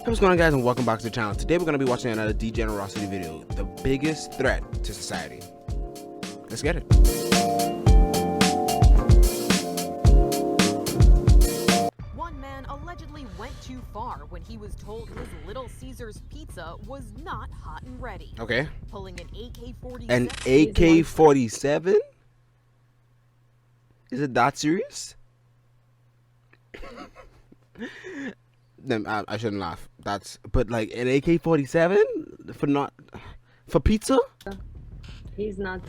Hey, what's going on, guys, and welcome back to the channel. Today we're going to be watching another degenerosity video, the biggest threat to society. Let's get it. One man allegedly went too far when he was told his Little Caesars pizza was not hot and ready. Okay. Pulling an AK-47. An AK-47? Is it that serious? I shouldn't laugh. But like an AK-47 for pizza? He's not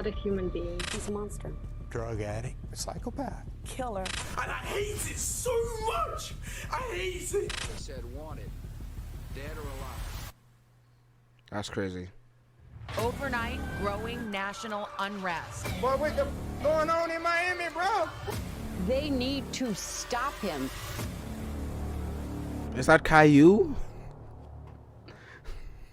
a human being. He's a monster. Drug addict, a psychopath, Killer. And I hate it so much. I hate it. They said wanted, dead or alive. That's crazy. Overnight, growing national unrest. Boy, what's going on in Miami, bro? They need to stop him. Is that Caillou?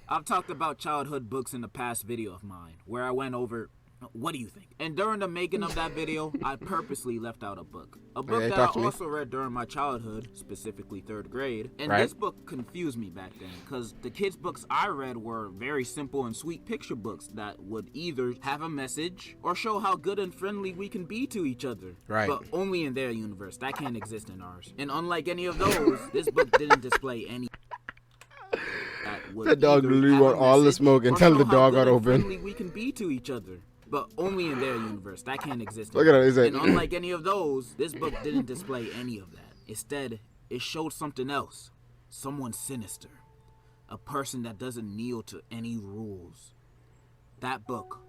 I've talked about childhood books in the past video of mine, where I went over, what do you think? And during the making of that video, I purposely left out a book. A book that I also read during my childhood, specifically 3rd grade. And this book confused me back then, because the kids' books I read were very simple and sweet picture books that would either have a message or show how good and friendly we can be to each other. Right. But only in their universe. That can't exist in ours. And unlike any of those, this book didn't display any. The dog literally want all the smoke and tell the dog got open. We can be to each other, but only in their universe. That can't exist. Look at it. And unlike any of those, this book didn't display any of that. Instead, it showed something else. Someone sinister. A person that doesn't kneel to any rules. That book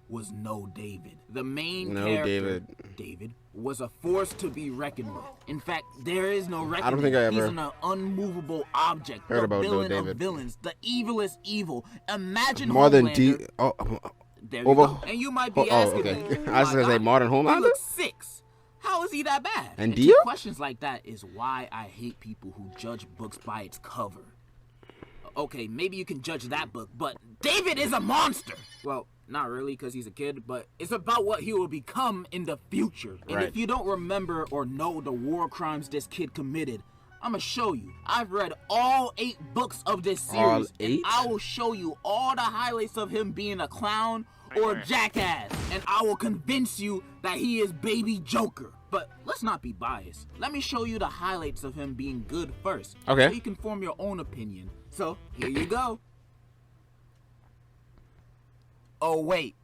was No David. The main character, David, was a force to be reckoned with. In fact, there is no reckoning. I don't think I ever He's an unmovable object. heard about No villain David. of villains, the evilest evil. Imagine More than Homelander. There you go. And you might be asking me, I was gonna say Modern he Homelander? looks 6. How is he that bad? And to Dio? questions like that is why I hate people who judge books by its cover. Okay, maybe you can judge that book, but David is a monster! Well, not really, because he's a kid, but it's about what he will become in the future. And if you don't remember or know the war crimes this kid committed, I'm gonna show you. I've read all 8 books of this series. All 8? And I will show you all the highlights of him being a clown or a jackass. And I will convince you that he is baby Joker. But let's not be biased. Let me show you the highlights of him being good first. Okay. So you can form your own opinion. So, here you go. Oh, wait.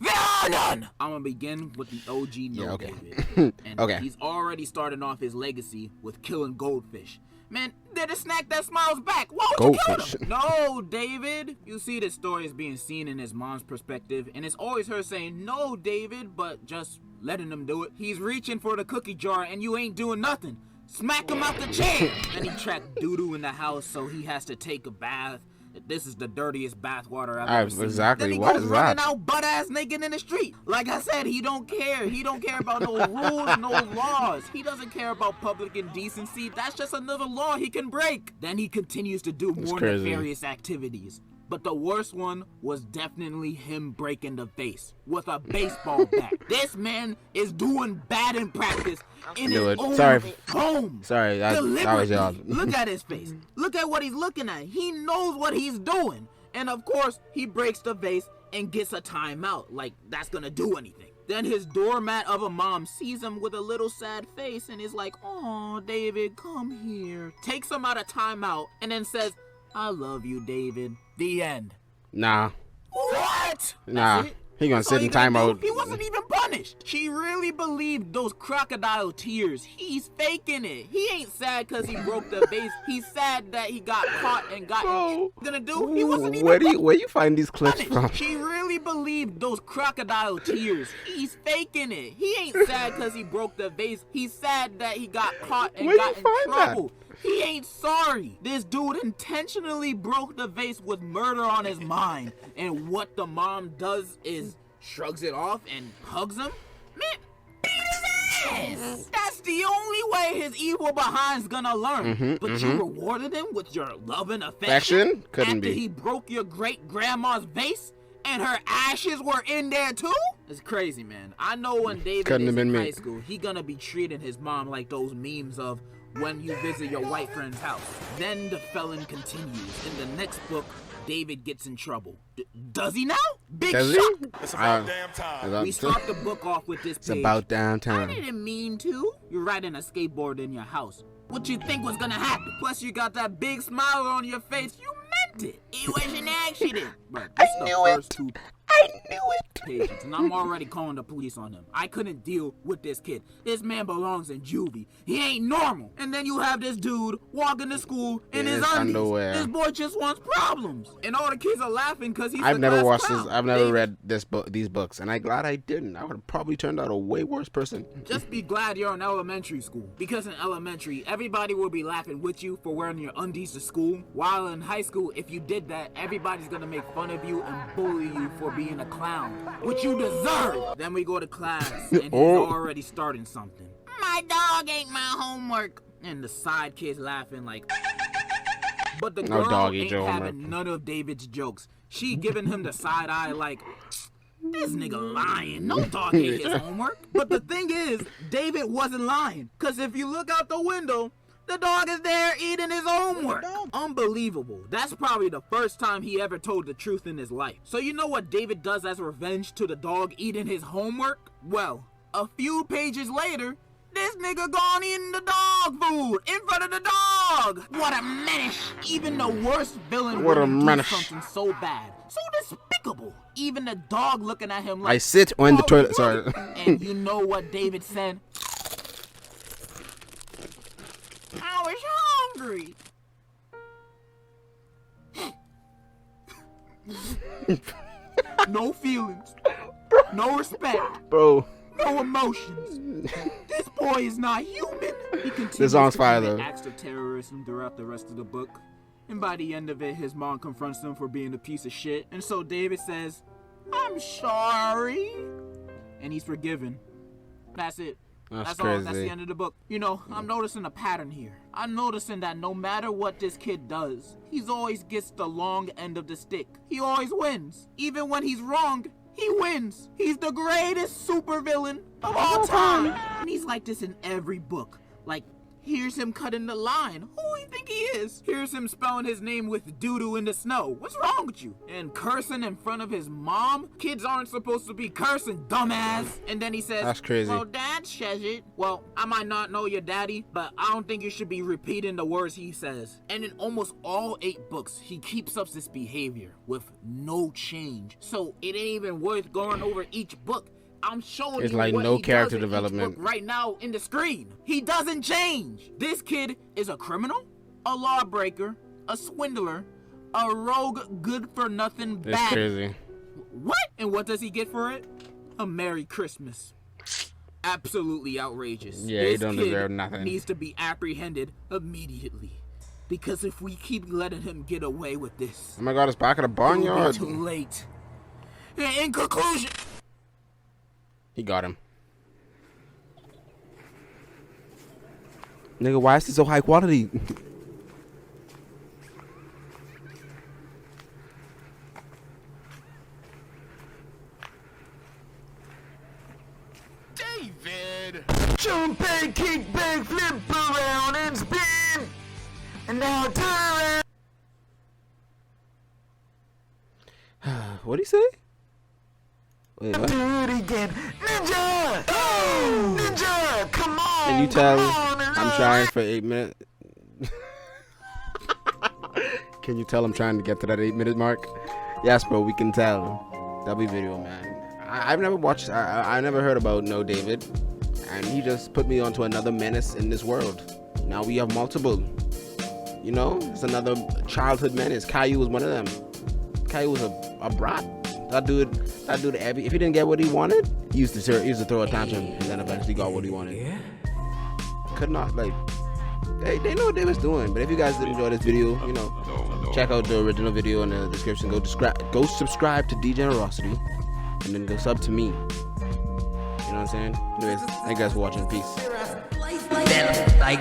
There are none! I'm gonna begin with the OG David. And he's already starting off his legacy with killing goldfish. Man, they're the snack that smiles back. Why would you kill them? No, David. You see, this story is being seen in his mom's perspective, and it's always her saying, no, David, but just letting him do it. He's reaching for the cookie jar, and you ain't doing nothing. Smack him out the chair. Then he tracked doo-doo in the house, so he has to take a bath. This is the dirtiest bathwater I've ever seen. Exactly. Then he What goes is running that? out butt-ass naked in the street. Like I said, he don't care. He don't care about no rules, no laws. He doesn't care about public indecency. That's just another law he can break. Then he continues to do more nefarious activities. But the worst one was definitely him breaking the vase with a baseball bat. This man is doing bad in practice in his own home. Sorry, that was y'all. Look at his face. Look at what he's looking at. He knows what he's doing. And of course, he breaks the vase and gets a timeout. Like, that's gonna do anything. Then his doormat of a mom sees him with a little sad face and is like, "Oh, David, come here." Takes him out of timeout and then says, "I love you, David." The end. Nah. What? Nah. He gonna sit in timeout. He wasn't even punished. She really believed those crocodile tears. He's faking it. He ain't sad because he broke the vase. He's sad that he got caught and got gonna do. He wasn't even where you find these clips from? She really believed those crocodile tears. He's faking it. He ain't sad because he broke the vase. He's sad that he got caught and got in trouble. He ain't sorry. This dude intentionally broke the vase with murder on his mind. And what the mom does is shrugs it off and hugs him? Man, beat his ass! That's the only way his evil behind's gonna learn. But you rewarded him with your love and affection? Couldn't after be. he broke your great-grandma's vase? And her ashes were in there too? It's crazy, man. I know when David is in high school, he gonna be treating his mom like those memes of when you visit your white friend's house. Then the felon continues. In the next book, David gets in trouble. Does he now? Big shock. It's about damn time. We start the book off with this page. It's about damn time. I didn't mean to. You're riding a skateboard in your house. What you think was gonna happen? Plus you got that big smile on your face. You meant it. It was an accident. But this is the first two pages, and I'm already calling the police on him. I couldn't deal with this kid. This man belongs in juvie. He ain't normal. And then you have this dude walking to school in his undies. Underwear. This boy just wants problems. And all the kids are laughing because he's I've the never class watched clown. this. I've never read these books, and I'm glad I didn't. I would have probably turned out a way worse person. Just be glad you're in elementary school. Because in elementary, everybody will be laughing with you for wearing your undies to school. While in high school, if you did that, everybody's gonna make fun of you and bully you for being a clown, which you deserve. Then we go to class, and he's already starting something. My dog ate my homework. And the side kid's laughing like... But the girl ain't having none of David's jokes. She giving him the side eye like... This nigga lying. No dog ate his homework. But the thing is, David wasn't lying. Because if you look out the window, the dog is there eating his homework. Unbelievable. That's probably the first time he ever told the truth in his life. So you know what David does as revenge to the dog eating his homework? Well, a few pages later, this nigga gone eating the dog food in front of the dog. What a menace. Even the worst villain wouldn't do something so bad. So despicable. Even the dog looking at him like... I sit on the toilet, sorry. And you know what David said? I was hungry. No feelings. No respect. Bro. No emotions. This boy is not human. He continues This song's to fire, commit though. acts of terrorism throughout the rest of the book. And by the end of it, his mom confronts him for being a piece of shit. And so David says, I'm sorry. And he's forgiven. That's it. That's all. That's the end of the book. You know, I'm noticing a pattern here. I'm noticing that no matter what this kid does, he's always gets the long end of the stick. He always wins. Even when he's wrong, he wins. He's the greatest supervillain of all time. And he's like this in every book. Like, here's him cutting the line. Who do you think he is? Here's him spelling his name with doo-doo in the snow. What's wrong with you? And cursing in front of his mom? Kids aren't supposed to be cursing, dumbass. And then he says, that's crazy. Well, Dad says it. Well, I might not know your daddy, but I don't think you should be repeating the words he says. And in almost all 8 books, he keeps up this behavior with no change. So it ain't even worth going over each book. I'm showing it's you like what no he character does in each development book right now in the screen. He doesn't change. This kid is a criminal, a lawbreaker, a swindler, a rogue, good-for-nothing bad. That's crazy. What? And what does he get for it? A Merry Christmas. Absolutely outrageous. Yeah, this he don't kid deserve nothing. Needs to be apprehended immediately. Because if we keep letting him get away with this, oh my God, it's back at the it'll barnyard. be too late. In conclusion, he got him. Nigga, why is this so high quality? David! Jump and kick back, flip around and spin. And now turn around. What'd he say? Wait, what? Do it again. Ninja! Oh! Ninja! Come on! Can you tell come on, I'm trying for 8 minutes? Can you tell I'm trying to get to that 8-minute mark? Yes, bro, we can tell. W video, man. I've never watched, I never heard about No David. And he just put me onto another menace in this world. Now we have multiple. You know, it's another childhood menace. Caillou was one of them. Caillou was a brat. That dude, if he didn't get what he wanted, he used to throw a tantrum, and then eventually got what he wanted. Yeah. Could not, like, they know what they was doing. But if you guys did enjoy this video, you know, check out the original video in the description. Go subscribe to Degenerosity, and then go sub to me. You know what I'm saying? Anyways, thank you guys for watching. Peace. Like,